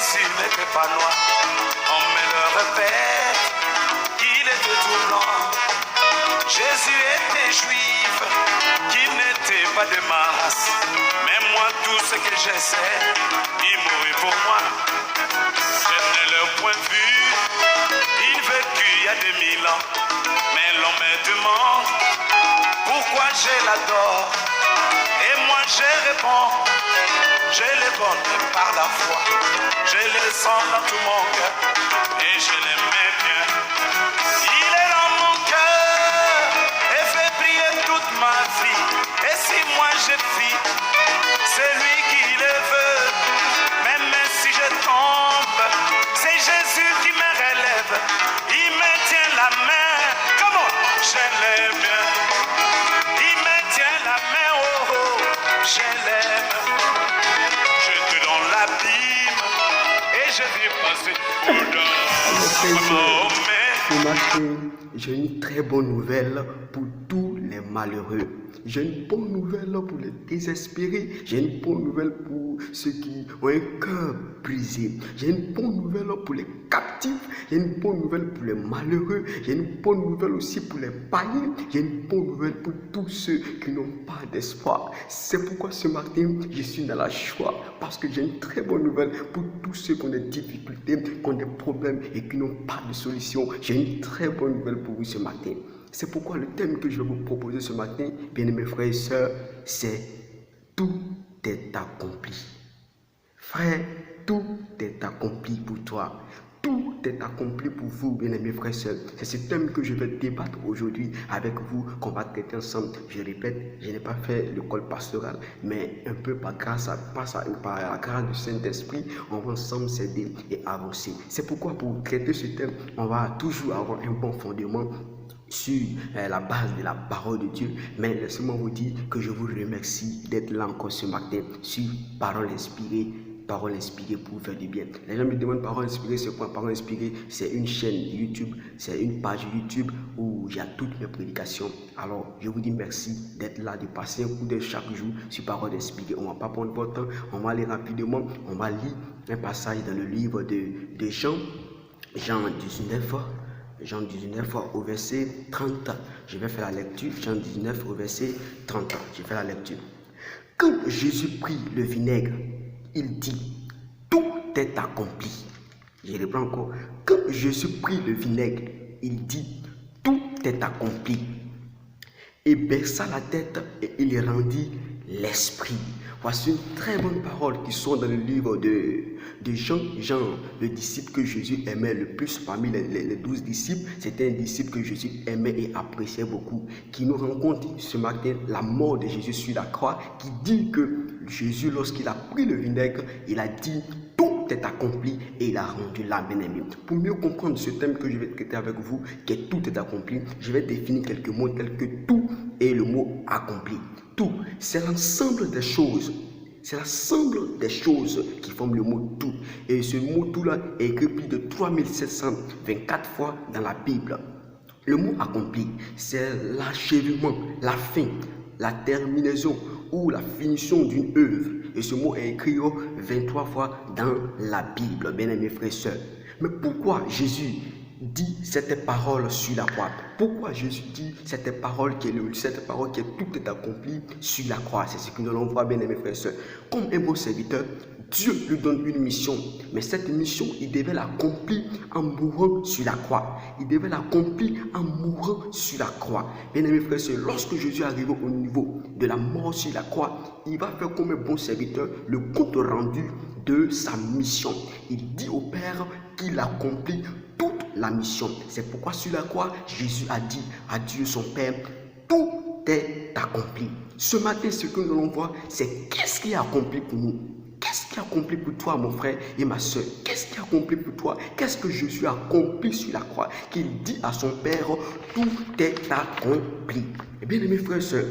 Jésus n'était pas noir. On me le répète, qu'il était tout blanc. Jésus était juif, qu'il n'était pas de masse. Mais moi, tout ce que je sais, il mourut pour moi. Je ne le point vu, il vécut il y a 2000 ans. Mais l'on me demande pourquoi je l'adore. Et moi je réponds, je le connais par la foi. Je le sens dans tout mon cœur et je l'aimais bien. Il est dans mon cœur et fait briller toute ma vie. Et si moi je fuis, c'est lui qui le veut. Même si je tombe, c'est Jésus qui me relève. Il me tient la main, comment je l'aime bien. Il me tient la main, oh oh, je l'aime. Je te donne l'abîme et je vais passer au Ce matin, j'ai une très bonne nouvelle pour tous les malheureux. J'ai une bonne nouvelle pour les désespérés. J'ai une bonne nouvelle pour ceux qui ont un cœur brisé. J'ai une bonne nouvelle pour les captifs. J'ai une bonne nouvelle pour les malheureux. J'ai une bonne nouvelle aussi pour les païens. J'ai une bonne nouvelle pour tous ceux qui n'ont pas d'espoir. C'est pourquoi ce matin, je suis dans la joie. Parce que j'ai une très bonne nouvelle pour tous ceux qui ont des difficultés, qui ont des problèmes et qui n'ont pas de solution. J'ai une très bonne nouvelle pour vous ce matin. C'est pourquoi le thème que je vais vous proposer ce matin, bien-aimés frères et sœurs, c'est « Tout est accompli ». Frère, tout est accompli pour toi. Tout est accompli pour vous, bien-aimés frères et sœurs. C'est ce thème que je vais débattre aujourd'hui avec vous, qu'on va traiter ensemble. Je répète, je n'ai pas fait l'école pastorale, mais un peu par la grâce du Saint-Esprit, on va ensemble s'aider et avancer. C'est pourquoi pour traiter ce thème, on va toujours avoir un bon fondement sur la base de la parole de Dieu. Mais laissez-moi vous dire que je vous remercie d'être là encore ce matin sur Parole inspirée pour vous faire du bien. Les gens me demandent Parole inspirée, c'est quoi? Parole inspirée, c'est une chaîne YouTube, c'est une page YouTube où il y a toutes mes prédications. Alors, je vous dis merci d'être là, de passer un coup d'œil chaque jour sur Parole inspirée. On ne va pas prendre votre temps, on va aller rapidement, on va lire un passage dans le livre de Jean 19 au verset 30. Je vais faire la lecture. Jean 19 au verset 30. Je fais la lecture. Quand Jésus prit le vinaigre, il dit, tout est accompli. Je reprends encore. Quand Jésus prit le vinaigre, il dit, tout est accompli. Et baissa la tête et il rendit l'esprit. Voici une très bonne parole qui sont dans le livre de Jean. Jean, le disciple que Jésus aimait le plus parmi les 12 disciples, c'était un disciple que Jésus aimait et appréciait beaucoup, qui nous rencontre ce matin la mort de Jésus sur la croix, qui dit que Jésus, lorsqu'il a pris le vinaigre, il a dit tout est accompli et il a rendu l'âme bien-aimée. Pour mieux comprendre ce thème que je vais traiter avec vous, que tout est accompli, je vais définir quelques mots tels que tout et le mot accompli. Tout, c'est l'ensemble des choses. C'est l'ensemble des choses qui forment le mot tout. Et ce mot tout-là est écrit plus de 3724 fois dans la Bible. Le mot accompli, c'est l'achèvement, la fin, la terminaison ou la finition d'une œuvre. Et ce mot est écrit 23 fois dans la Bible, bien aimés frères et sœurs. Mais pourquoi Jésus dit cette parole sur la croix? Pourquoi Jésus dit cette parole qui est tout est accompli sur la croix? C'est ce que nous allons voir, bien aimés frères et sœurs. Comme un bon serviteur, Dieu lui donne une mission, mais cette mission, il devait l'accomplir en mourant sur la croix. Il devait l'accomplir en mourant sur la croix. Bien aimés frères et sœurs, lorsque Jésus arrive au niveau de la mort sur la croix, il va faire comme un bon serviteur le compte rendu de sa mission. Il dit au Père qu'il accomplit toute la mission. C'est pourquoi sur la croix, Jésus a dit à Dieu son Père, tout est accompli. Ce matin, ce que nous allons voir, c'est qu'est-ce qui est accompli pour nous. Qu'est-ce qui est accompli pour toi, mon frère et ma soeur? Qu'est-ce qui est accompli pour toi? Qu'est-ce que Jésus a accompli sur la croix? Qu'il dit à son Père, tout est accompli. Et bien, mes frères et sœurs,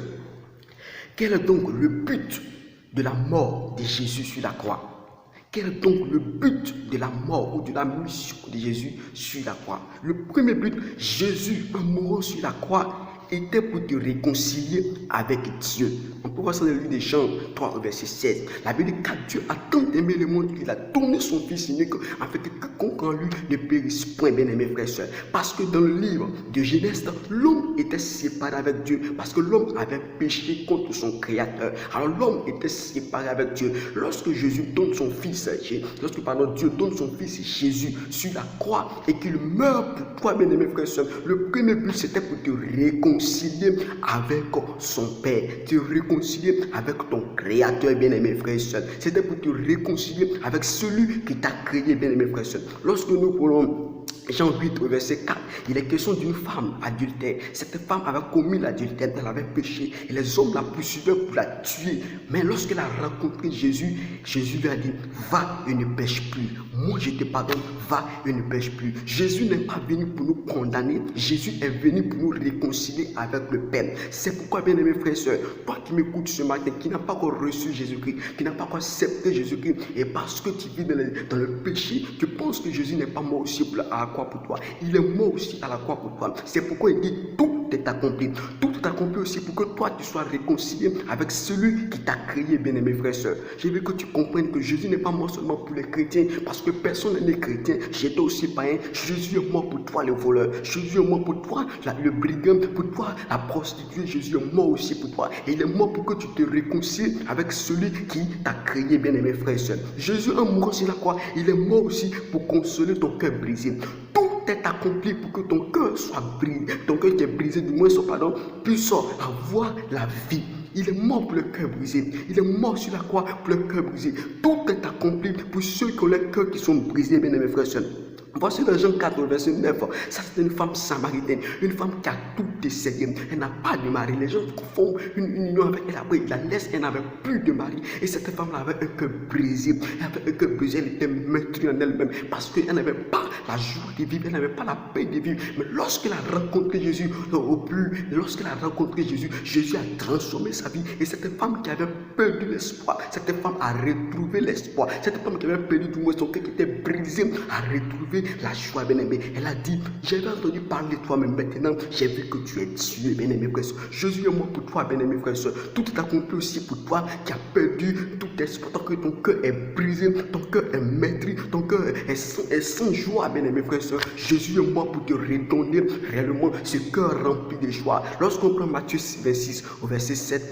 quel est donc le but de la mort de Jésus sur la croix? Quel est donc le but de la mort ou de la mission de Jésus sur la croix? Le premier but, Jésus, en mourant sur la croix, était pour te réconcilier avec Dieu. On peut voir ça dans le livre de Jean 3, verset 16. La Bible dit car Dieu a tant aimé le monde qu'il a donné son Fils unique afin que quiconque en lui ne périsse point, bien aimés frères et sœurs. Parce que dans le livre de Genèse, l'homme était séparé avec Dieu parce que l'homme avait péché contre son Créateur. Alors l'homme était séparé avec Dieu. Lorsque Jésus donne son Fils, Dieu donne son Fils Jésus sur la croix et qu'il meurt pour toi, bien aimés frères et sœurs, le premier but c'était pour te réconcilier avec son Père, te réconcilier avec ton Créateur, bien aimés frères et sœurs. C'était pour te réconcilier avec celui qui t'a créé, bien aimés frères et sœurs. Lorsque nous prenons Jean 8, verset 4, il est question d'une femme adultère. Cette femme avait commis l'adultère, elle avait péché et les hommes la poursuivaient pour la tuer. Mais lorsqu'elle a rencontré Jésus, Jésus lui a dit, va et ne pêche plus. Moi je te pardonne, va et ne pêche plus. Jésus n'est pas venu pour nous condamner, Jésus est venu pour nous réconcilier avec le Père. C'est pourquoi, bien aimés frères et sœurs, toi qui m'écoutes ce matin, qui n'a pas encore reçu Jésus-Christ, qui n'a pas encore accepté Jésus-Christ, et parce que tu vis dans le péché, tu penses que Jésus n'est pas mort aussi à la croix pour toi. Il est mort aussi à la croix pour toi. C'est pourquoi il dit tout est accompli. Tout est accompli aussi pour que toi tu sois réconcilié avec celui qui t'a créé, bien aimé frères et sœurs. Je veux que tu comprennes que Jésus n'est pas mort seulement pour les chrétiens, parce que personne n'est chrétien. J'étais aussi païen. Jésus est mort pour toi, le voleur. Jésus est mort pour toi, le brigand, pour toi, la prostituée. Jésus est mort aussi pour toi. Et il est mort pour que tu te réconcilies avec celui qui t'a créé, bien aimé frères et sœurs. Jésus est mort sur la croix. Il est mort aussi pour consoler ton cœur brisé. Tout est accompli pour que ton cœur soit brisé, ton cœur qui est brisé, du moins, puisse avoir la vie. Il est mort pour le cœur brisé. Il est mort sur la croix pour le cœur brisé. Tout est accompli pour ceux qui ont les cœurs qui sont brisés, bien aimés frères et sœurs. Voici dans Jean 4, verset 9. Ça, c'est une femme samaritaine, une femme qui a tout essayé. Elle n'a pas de mari. Les gens font une union avec elle. Après, ils la laissent. Elle n'avait plus de mari. Et cette femme-là avait un cœur brisé. Elle avait un cœur brisé. Elle était meurtrie en elle-même parce qu'elle n'avait pas la joie de vivre. Elle n'avait pas la paix de vivre. Mais lorsqu'elle a rencontré Jésus, Jésus a transformé sa vie. Et cette femme qui avait perdu l'espoir, cette femme a retrouvé l'espoir. Cette femme qui avait perdu du moins son cœur qui était brisé, a retrouvé la joie, bien-aimé. Elle a dit, j'avais entendu parler de toi, mais maintenant, j'ai vu que tu es Dieu, bien-aimé frère. Jésus est mort pour toi, bien-aimé frère. Tout est accompli aussi pour toi qui as perdu tout espoir. Tant que ton cœur est brisé, ton cœur est meurtri, ton cœur est sans joie, bien-aimé frère. Jésus est mort pour te redonner réellement ce cœur rempli de joie. Lorsqu'on prend Matthieu 26, au verset 7,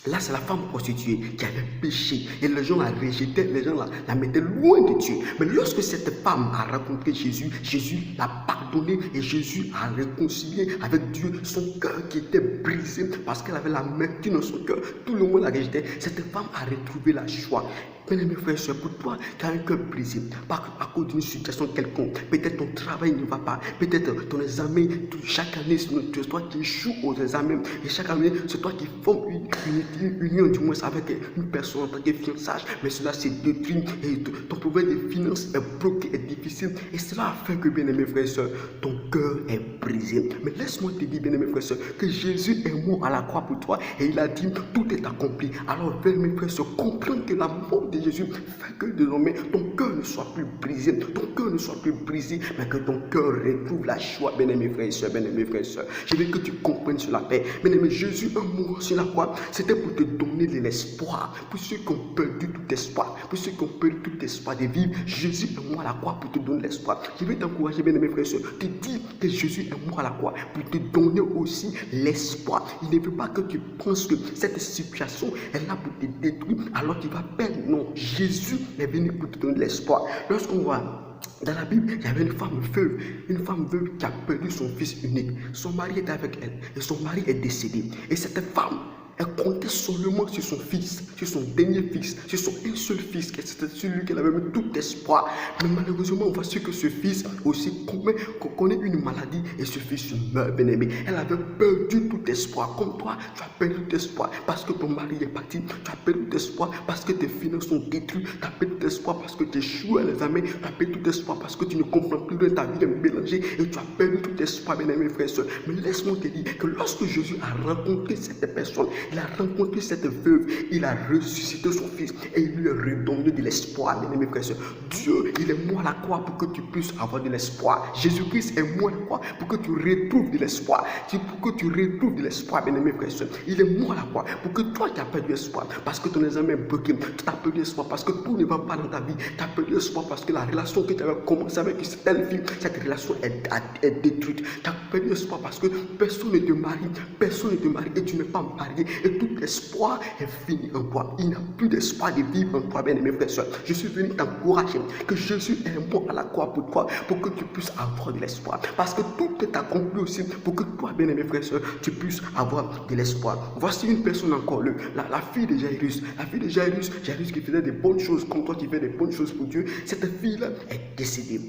là, c'est la femme prostituée qui avait péché et les gens la rejetaient, les gens la mettaient loin de Dieu. Mais lorsque cette femme a rencontré Jésus, Jésus l'a pardonné et Jésus a réconcilié avec Dieu son cœur qui était brisé parce qu'elle avait la maîtrise dans son cœur. Tout le monde la rejetait. Cette femme a retrouvé la joie. Bien-aimé frère et soeur, pour toi qui as un cœur brisé à cause d'une situation quelconque, peut-être ton travail ne va pas, peut-être ton examen, chaque année c'est toi qui échoues aux examens et chaque année c'est toi qui formes une union du moins avec une personne en tant que fiançage, mais cela se détruit et ton problème de finances est bloqué, est difficile et cela a fait que, bien-aimé frère et soeur, ton cœur est brisé. Mais laisse-moi te dire, bien-aimé frère et soeur, que Jésus est mort à la croix pour toi et il a dit tout est accompli. Alors, bien-aimé frère et soeur, comprends que la mort de Jésus fait que désormais ton cœur ne soit plus brisé, mais que ton cœur retrouve la joie, bien-aimé frère et soeur, bien-aimé frère et soeur. Je veux que tu comprennes cela, Père. Bien-aimé, Jésus est mort sur la croix, c'était pour te donner de l'espoir, pour ceux qui ont perdu tout espoir, de vivre. Jésus est mort à la croix pour te donner l'espoir. Je veux t'encourager, bien-aimé frère et soeur, te dire que Jésus est mort à la croix pour te donner aussi l'espoir. Il ne veut pas que tu penses que cette situation est là pour te détruire alors qu'il va perdre. Non, Jésus est venu pour te donner l'espoir. Lorsqu'on voit dans la Bible, il y avait une femme veuve qui a perdu son fils unique. Son mari était avec elle et son mari est décédé. Et cette femme, elle comptait seulement sur son fils, sur son dernier fils, sur son un seul fils, c'était celui qu'elle avait mis tout espoir. Mais malheureusement, on voit que ce fils aussi connaît une maladie et ce fils meurt, bien-aimé. Elle avait perdu tout espoir. Comme toi, tu as perdu tout espoir parce que ton mari est parti. Tu as perdu tout espoir parce que tes finances sont détruites. Tu as perdu tout espoir parce que tu échoues à l'examen. Tu as perdu tout espoir parce que tu ne comprends plus de ta vie est mélangée et tu as perdu tout espoir, bien-aimé frère et soeur. Mais laisse-moi te dire que lorsque Jésus a rencontré cette personne, Il a rencontré cette veuve, il a ressuscité son fils et il lui a redonné de l'espoir, bien aimés frères et sœurs. Dieu, il est mort à la croix pour que tu puisses avoir de l'espoir. Jésus-Christ est mort à la croix pour que tu retrouves de l'espoir. Pour que tu retrouves de l'espoir, bien aimés frères et sœurs. Il est mort à la croix pour que toi tu as perdu espoir parce que ton examen est bloqué. Tu as perdu espoir parce que tout ne va pas dans ta vie. Tu as perdu espoir parce que la relation que tu avais commencé avec cette fille, cette relation est détruite. Tu as perdu espoir parce que personne ne te marie, et tu n'es pas marié et tout espoir est fini en toi. Il n'y a plus d'espoir de vivre en toi, bien aimés frères et sœurs. Je suis venu t'encourager que Jésus est mort à la croix pour toi, pour que tu puisses avoir de l'espoir. Parce que tout est accompli aussi pour que toi, bien aimés frères et sœurs, tu puisses avoir de l'espoir. Voici une personne encore, la fille de Jairus. La fille de Jairus qui faisait des bonnes choses comme toi qui fais des bonnes choses pour Dieu. Cette fille-là est décédée.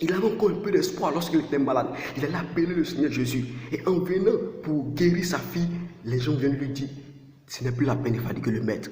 Il avait encore un peu d'espoir lorsqu'il était malade. Il allait appeler le Seigneur Jésus. Et en venant pour guérir sa fille, les gens viennent lui dire, ce n'est plus la peine de fatiguer le maître.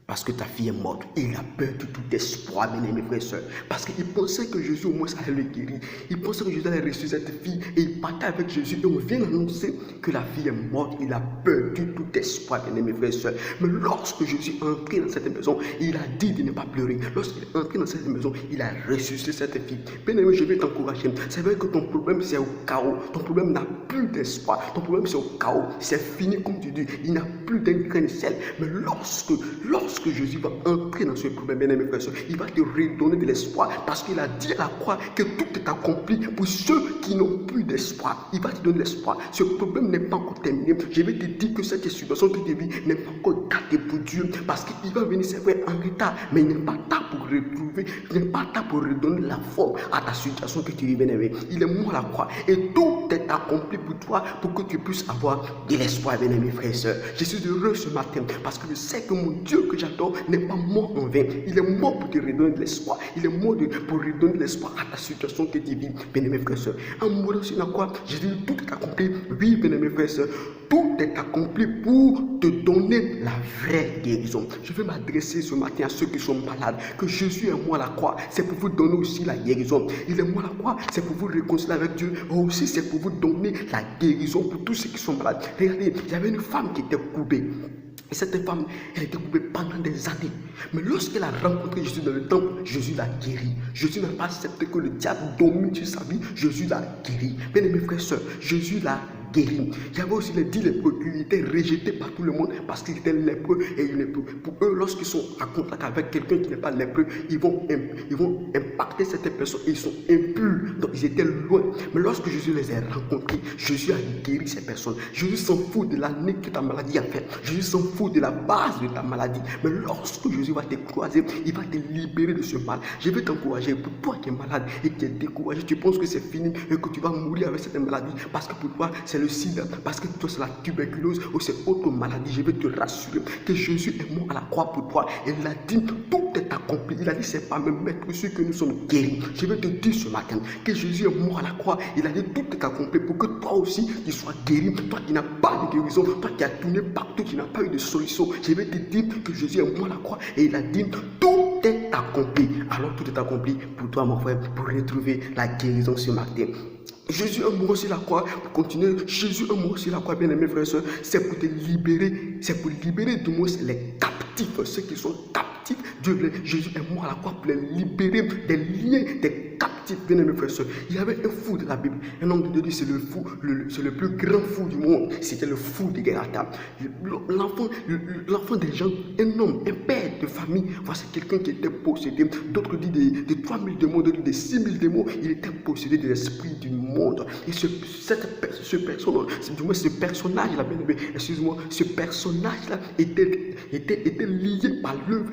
Parce que ta fille est morte. Et il a perdu tout espoir, bien aimés frères et sœurs. Parce qu'il pensait que Jésus au moins allait le guérir. Il pensait que Jésus allait ressusciter cette fille. Et il partait avec Jésus. Et on vient annoncer que la fille est morte. Il a perdu tout espoir, bien aimés frères et sœurs. Mais lorsque Jésus est entré dans cette maison, il a dit de ne pas pleurer. Lorsqu'il est entré dans cette maison, il a ressuscité cette fille. Bien aimé, je vais t'encourager. C'est vrai que ton problème c'est au chaos. Ton problème n'a plus d'espoir. Ton problème c'est au chaos. C'est fini comme tu dis. Il n'y a plus d'un grain de sel. Mais lorsque Jésus va entrer dans ce problème, bien aimé frère et sœur, il va te redonner de l'espoir parce qu'il a dit à la croix que tout est accompli pour ceux qui n'ont plus d'espoir. Il va te donner l'espoir. Ce problème n'est pas encore terminé. Je vais te dire que cette situation que tu vis n'est pas encore datée pour Dieu parce qu'il va venir, c'est vrai, en retard, mais il n'est pas tard pour retrouver, il n'est pas tard pour redonner la forme à ta situation que tu vis, bien aimé. Il est mort à la croix et tout est accompli pour toi pour que tu puisses avoir de l'espoir, bien aimé frère et sœur. Je suis heureux ce matin parce que je sais que mon Dieu que j'adore n'est pas mort en vain. Il est mort pour te redonner de l'espoir. Il est mort pour redonner de l'espoir à ta situation que tu vis, bien aimé frère et sœur. En mourant sur la croix, j'ai dit tout est accompli. Oui, bien aimé frère et sœur, tout est accompli pour te donner la vraie guérison. Je vais m'adresser ce matin à ceux qui sont malades. Que Jésus est mort à la croix, c'est pour vous donner aussi la guérison. Il est mort à la croix, c'est pour vous réconcilier avec Dieu. Aussi, c'est pour vous donner la guérison pour tous ceux qui sont malades. Regardez, il y avait une femme qui était coupée. Et cette femme, elle était coupée pendant des années. Mais lorsqu'elle a rencontré Jésus dans le temple, Jésus l'a guérie. Jésus n'a pas accepté que le diable domine sur sa vie. Jésus l'a guérie. Bien aimés frères et sœurs, Jésus l'a guéri. Il y avait aussi les 10 lépreux qui étaient rejetés par tout le monde parce qu'ils étaient lépreux et lépreux. Pour eux, lorsqu'ils sont en contact avec quelqu'un qui n'est pas lépreux, ils vont impacter cette personne et ils sont impurs. Donc ils étaient loin. Mais lorsque Jésus les a rencontrés, Jésus a guéri ces personnes. Jésus s'en fout de l'année que ta maladie a fait. Jésus s'en fout de la base de ta maladie. Mais lorsque Jésus va te croiser, il va te libérer de ce mal. Je vais t'encourager pour toi qui es malade et qui es découragé. Tu penses que c'est fini et que tu vas mourir avec cette maladie parce que pour toi, c'est le sida, parce que toi c'est la tuberculose ou c'est autre maladie. Je vais te rassurer que Jésus est mort à la croix pour toi. Et il a dit tout est accompli. Il a dit c'est pas même maître sûr que nous sommes guéris. Je vais te dire ce matin que Jésus est mort à la croix. Il a dit tout est accompli pour que toi aussi tu sois guéri. Toi qui n'as pas de guérison, toi qui as tourné partout, qui n'as pas eu de solution. Je vais te dire que Jésus est mort à la croix et il a dit tout est accompli. Alors tout est accompli pour toi mon frère, pour retrouver la guérison ce matin. Jésus est mort sur la croix pour continuer. Jésus est mort sur la croix, bien aimés frères et sœurs. C'est pour te libérer. C'est pour libérer du moins les captifs, ceux qui sont captifs. Jésus est mort à la croix pour les libérer des liens, des captifs, bien aimés frères et sœurs. Il y avait un fou de la Bible. Un homme de Dieu, c'est le fou, c'est le plus grand fou du monde. C'était le fou de Galata. L'enfant des gens, un homme, un père de famille. Voici quelqu'un qui était possédé. D'autres disent de 3000 démons, d'autres disent de 6000 démons. Il était possédé de l'esprit du monde. Et ce personnage-là, bien aimé, excuse-moi, ce personnage-là était lié par l'œuvre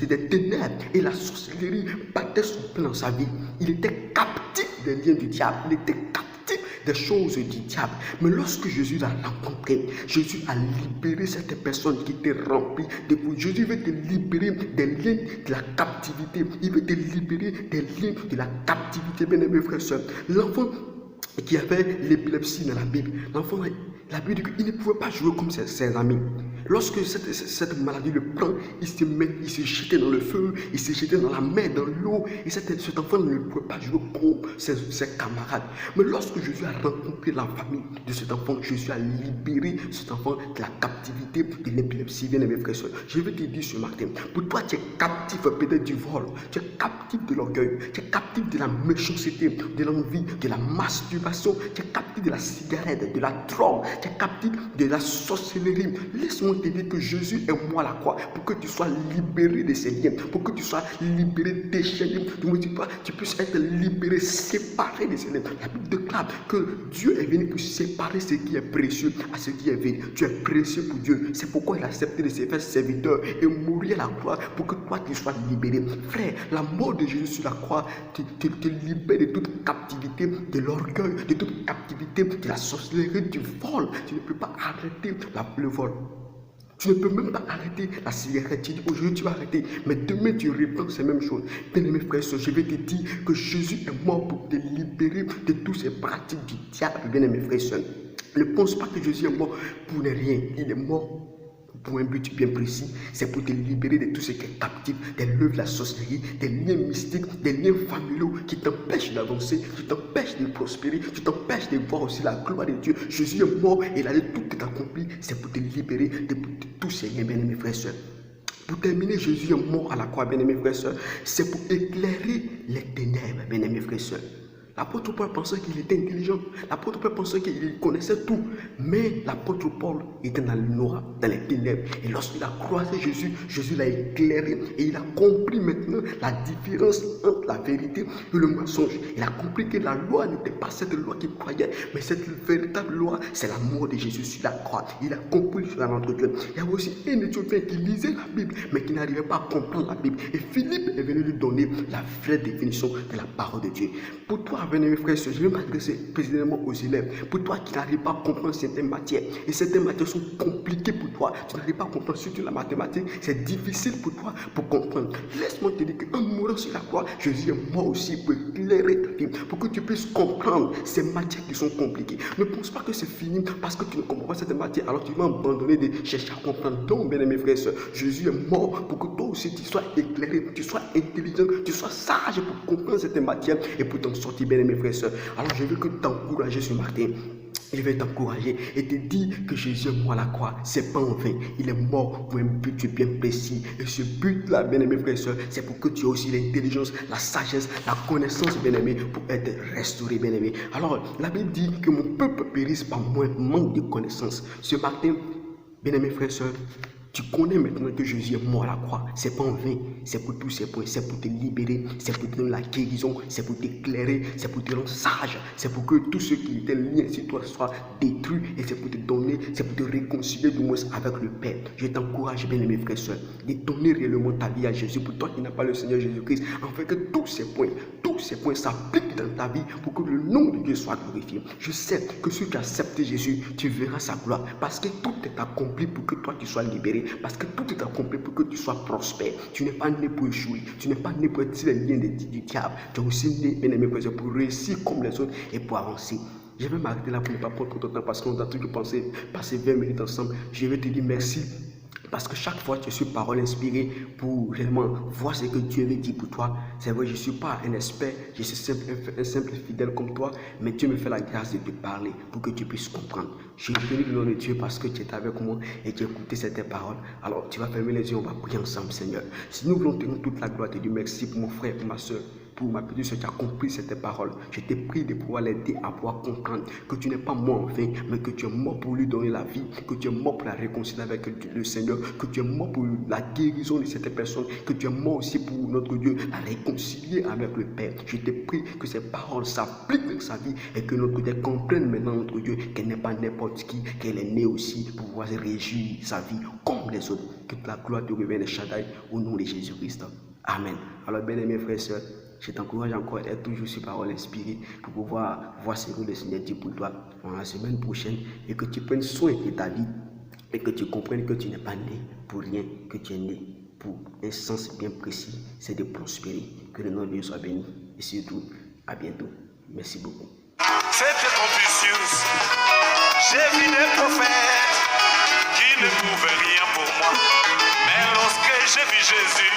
des ténèbres et la sorcellerie battait son plein dans sa vie. Il était captif des liens du diable. Il était captif des choses du diable. Mais lorsque Jésus l'a rencontré, Jésus a libéré cette personne qui était remplie de vous. Jésus veut te libérer des liens de la captivité. Il veut te libérer des liens de la captivité, bien aimés frères et sœurs. L'enfant qui avait l'épilepsie dans la Bible, l'enfant, la Bible dit qu'il ne pouvait pas jouer comme ses amis. Lorsque cette maladie le prend, il se jetait dans le feu, il se jetait dans la mer, dans l'eau. Et cet enfant ne pouvait pas jouer comme ses camarades. Mais lorsque Jésus a rencontré la famille de cet enfant, Jésus a libéré cet enfant de la captivité de l'épilepsie. Bien aimé frères et sœurs, je vais te dire ce matin, pour toi tu es captif peut-être du vol, tu es captif de l'orgueil, tu es captif de la méchanceté, de l'envie, de la masturbation, tu es captif de la cigarette, de la drogue, tu es captif de la sorcellerie. Laisse-moi te dire que Jésus est mort à la croix pour que tu sois libéré de ces liens, pour que tu sois libéré des chaînes, tu puisses être libéré, séparé de ces liens. La Bible déclare que Dieu est venu pour séparer ce qui est précieux à ce qui est vain. Tu es précieux pour Dieu. C'est pourquoi il a accepté de se faire serviteur et mourir à la croix pour que toi tu sois libéré. Frère, la mort de Jésus sur la croix te libère de toute captivité, de l'orgueil, de toute captivité, de la sorcellerie, du vol. Tu ne peux pas arrêter le vol. Tu ne peux même pas arrêter la cigarette. Tu dis aujourd'hui tu vas arrêter, mais demain tu reprends ces mêmes choses. Bien aimé frère, je vais te dire que Jésus est mort pour te libérer de toutes ces pratiques du diable. Bien aimé frère, ne pense pas que Jésus est mort pour ne rien. Il est mort pour un but bien précis, c'est pour te libérer de tout ce qui est captif, des œuvres de la sorcellerie, des liens mystiques, des liens familiaux qui t'empêchent d'avancer, qui t'empêchent de prospérer, qui t'empêchent de voir aussi la gloire de Dieu. Jésus est mort et il a dit tout est accompli, c'est pour te libérer de tous ces liens, bien aimés frères et sœurs. Pour terminer, Jésus est mort à la croix, bien aimés frères et sœurs, c'est pour éclairer les ténèbres, bien aimés frères et sœurs. L'apôtre Paul pensait qu'il était intelligent. L'apôtre Paul pensait qu'il connaissait tout. Mais l'apôtre Paul était dans le noir, dans les ténèbres. Et lorsqu'il a croisé Jésus, Jésus l'a éclairé. Et il a compris maintenant la différence entre la vérité et le mensonge. Il a compris que la loi n'était pas cette loi qu'il croyait. Mais cette véritable loi, c'est la mort de Jésus sur la croix. Il a compris cela, notre Dieu. Il y a aussi un Éthiopien qui lisait la Bible, mais qui n'arrivait pas à comprendre la Bible. Et Philippe est venu lui donner la vraie définition de la parole de Dieu. Pour toi, bien-aimés frères et sœurs, je vais m'adresser précisément aux élèves. Pour toi qui n'arrives pas à comprendre certaines matières, et certaines matières sont compliquées pour toi, tu n'arrives pas à comprendre, surtout la mathématique, c'est difficile pour toi pour comprendre. Laisse-moi te dire qu'en mourant sur la croix, Jésus est mort aussi pour éclairer ta vie, pour que tu puisses comprendre ces matières qui sont compliquées. Ne pense pas que c'est fini parce que tu ne comprends pas cette matière, alors tu vas abandonner de chercher à comprendre. Donc, bien-aimés frères et sœurs, Jésus est mort pour que toi aussi tu sois éclairé, tu sois intelligent, tu sois sage pour comprendre cette matière et pour t'en sortir, bien-aimés frères et sœurs. Alors je veux que t'encourager ce matin. Je vais t'encourager et te dire que Jésus est mort à la croix, c'est pas en vain. Il est mort pour un but bien précis. Et ce but-là, bien-aimés frères et sœurs, c'est pour que tu aies aussi l'intelligence, la sagesse, la connaissance, bien-aimé, pour être restauré, bien-aimé. Alors, la Bible dit que mon peuple périsse par manque de connaissance. Ce matin, bien-aimés frères et sœurs, tu connais maintenant que Jésus est mort à la croix. C'est pas en vain. C'est pour tous ces points. C'est pour te libérer. C'est pour te donner la guérison. C'est pour t'éclairer. C'est pour te rendre sage. C'est pour que tous ceux qui étaient liés sur toi soient détruits. Et c'est pour te donner, c'est pour te réconcilier du moins avec le Père. Je t'encourage, bien aimés frères et sœurs, de donner réellement ta vie à Jésus. Pour toi qui n'as pas le Seigneur Jésus-Christ, afin que tous ces points s'appliquent dans ta vie pour que le nom de Dieu soit glorifié. Je sais que si tu acceptes Jésus, tu verras sa gloire. Parce que tout est accompli pour que toi tu sois libéré. Parce que tout est accompli pour que tu sois prospère. Tu n'es pas né pour échouer. Tu n'es pas né pour être les liens du diable. Tu es aussi né, bien aimé frère, pour réussir comme les autres et pour avancer. Je vais m'arrêter là pour ne pas prendre trop de temps parce qu'on a toujours passer 20 minutes ensemble. Je vais te dire merci. Parce que chaque fois, tu suis parole inspirée pour réellement voir ce que Dieu veut dire pour toi. C'est vrai, je ne suis pas un expert, je suis un simple fidèle comme toi, mais Dieu me fait la grâce de te parler pour que tu puisses comprendre. Je suis venu le nom de Dieu parce que tu es avec moi et tu as écouté cette parole. Alors, tu vas fermer les yeux, on va prier ensemble, Seigneur. Si nous voulons te rendre toute la gloire, te dire merci pour mon frère, pour ma soeur, pour ma petite soeur qui a compris cette parole. Je te prie de pouvoir l'aider à pouvoir comprendre que tu n'es pas mort en vain, mais que tu es mort pour lui donner la vie, que tu es mort pour la réconcilier avec le Seigneur, que tu es mort pour la guérison de cette personne, que tu es mort aussi pour notre Dieu, la réconcilier avec le Père. Je te prie que ces paroles s'appliquent dans sa vie et que notre Dieu comprenne maintenant notre Dieu qu'elle n'est pas n'importe qui, qu'elle est née aussi pour pouvoir se réjouir sa vie comme les autres. Que la gloire te revienne, Shaddai, au nom de Jésus-Christ. Amen. Alors, bien aimés frères et sœurs, je t'encourage encore à être toujours sur parole inspirée pour pouvoir voir ce que le Seigneur dit pour toi dans la semaine prochaine et que tu prennes soin de ta vie et que tu comprennes que tu n'es pas né pour rien, que tu es né pour un sens bien précis, c'est de prospérer. Que le nom de Dieu soit béni et surtout, à bientôt. Merci beaucoup. C'était Confucius. J'ai vu des prophètes qui ne pouvaient rien. j'ai vu Jésus.